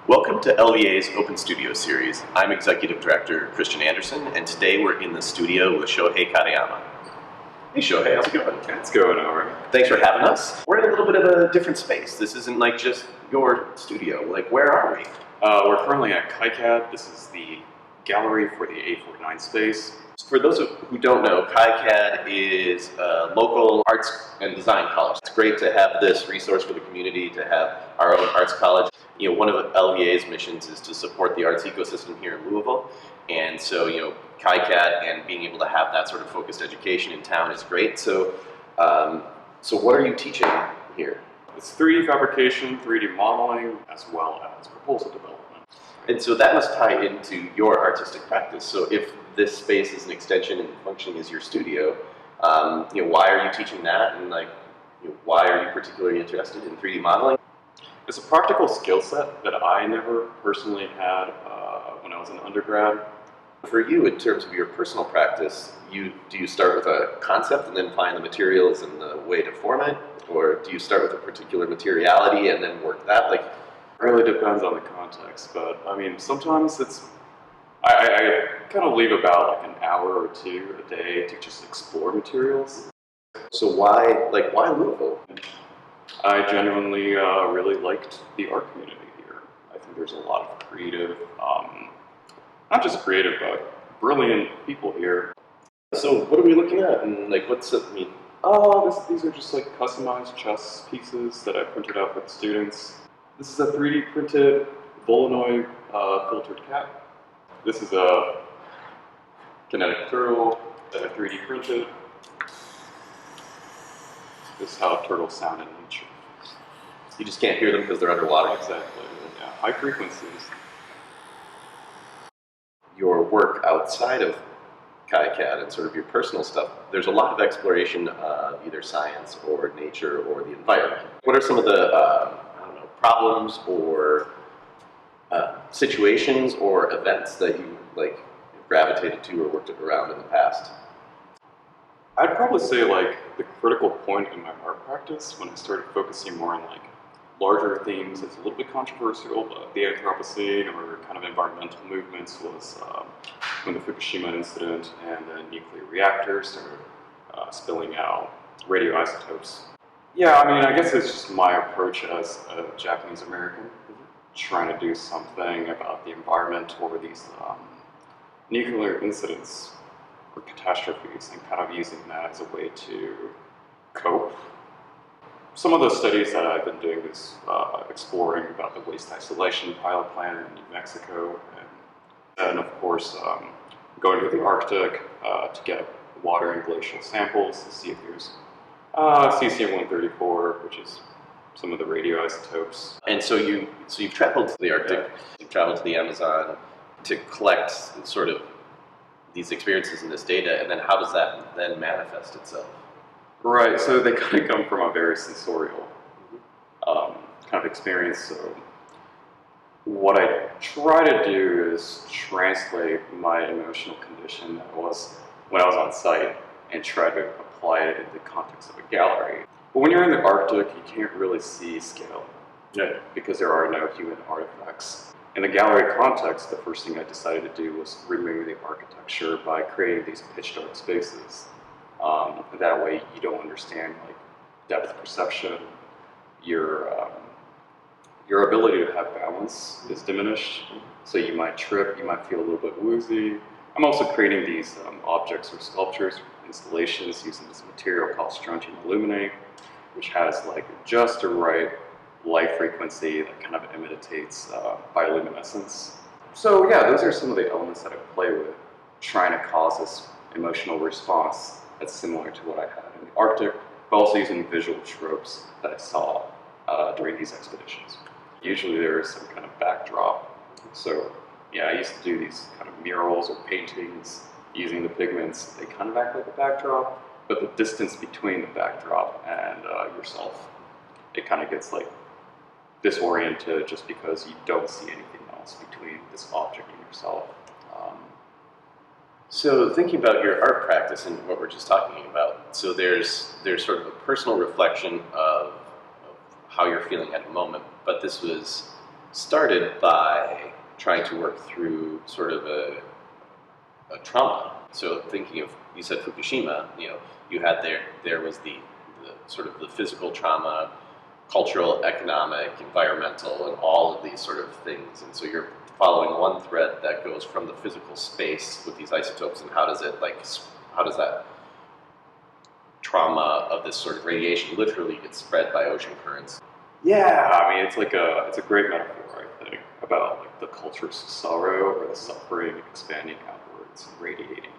Welcome to LVA's Open Studio series. I'm Executive Director Kristian Anderson, and today we're in the studio with Shohei Katayama. Hey Shohei, how's it going? It's going all right. Thanks for having us. We're in a little bit of a different space. This isn't like just your studio. Like, where are we? We're currently at KICAD. This is the gallery for the A49 space. For those who don't know, KICAD is a local arts and design college. It's great to have this resource for the community, to have our own arts college. You know, one of LVA's missions is to support the arts ecosystem here in Louisville. And so, KICAD and being able to have that sort of focused education in town is great. So, what are you teaching here? It's 3D fabrication, 3D modeling, as well as proposal development. And so that must tie into your artistic practice. So if this space is an extension and functioning as your studio, why are you teaching that? And why are you particularly interested in 3D modeling? It's a practical skill set that I never personally had when I was an undergrad. For you, in terms of your personal practice, do you start with a concept and then find the materials and the way to form it? Or do you start with a particular materiality and then work that? It really depends on the context, but I mean, sometimes I kind of leave about an hour or two a day to just explore materials. So why Louisville? I genuinely really liked the art community here. I think there's a lot of creative, not just creative, but brilliant people here. So what are we looking at, and what's it mean? These are just customized chess pieces that I printed out for the students. This is a 3D printed Voronoi filtered cat. This is a kinetic turtle that I 3D printed. This is how turtles sound in nature. You just can't hear them because they're underwater? Exactly, yeah. High frequencies. Your work outside of KICAD and sort of your personal stuff, there's a lot of exploration of either science or nature or the environment. What are some of the problems or situations or events that you gravitated to or worked around in the past? I'd probably say the critical point in my art practice when I started focusing more on larger themes. It's a little bit controversial, but the Anthropocene or kind of environmental movements was when the Fukushima incident and the nuclear reactors started spilling out radioisotopes. Yeah, I mean, I guess it's just my approach as a Japanese American, trying to do something about the environment or these nuclear incidents or catastrophes, and kind of using that as a way to cope. Some of those studies that I've been doing is exploring about the waste isolation pilot plant in New Mexico, and of course going to the Arctic to get water and glacial samples to see if there's cesium-134, which is some of the radioisotopes. And so you've traveled to the Arctic, you've traveled to the Amazon to collect sort of these experiences and this data, and then how does that then manifest itself? Right, so they kind of come from a very sensorial kind of experience. So what I try to do is translate my emotional condition that was when I was on site and try to apply it in the context of a gallery. But when you're in the Arctic, you can't really see scale, because there are no human artifacts. In the gallery context, the first thing I decided to do was remove the architecture by creating these pitch dark spaces. That way you don't understand depth perception. Your ability to have balance is diminished, so you might trip, you might feel a little bit woozy. I'm also creating these objects or sculptures, installations using this material called strontium aluminate, which has just the right light frequency that kind of imitates bioluminescence. So yeah, those are some of the elements that I play with, trying to cause this emotional response that's similar to what I had in the Arctic, but also using visual tropes that I saw during these expeditions. Usually there is some kind of backdrop. So yeah, I used to do these kind of murals or paintings using the pigments. They kind of act like a backdrop, but the distance between the backdrop and yourself, it kind of gets disoriented just because you don't see anything else between this object and yourself. So thinking about your art practice and what we're just talking about, so there's sort of a personal reflection of how you're feeling at the moment, but this was started by trying to work through sort of a trauma. So thinking of, you said Fukushima, you had there was the sort of the physical trauma, cultural, economic, environmental, and all of these sort of things. And so you're following one thread that goes from the physical space with these isotopes, and how does that trauma of this sort of radiation literally get spread by ocean currents? Yeah, I mean, it's a great metaphor, I think, about like the culture's sorrow or the suffering expanding outwards and radiating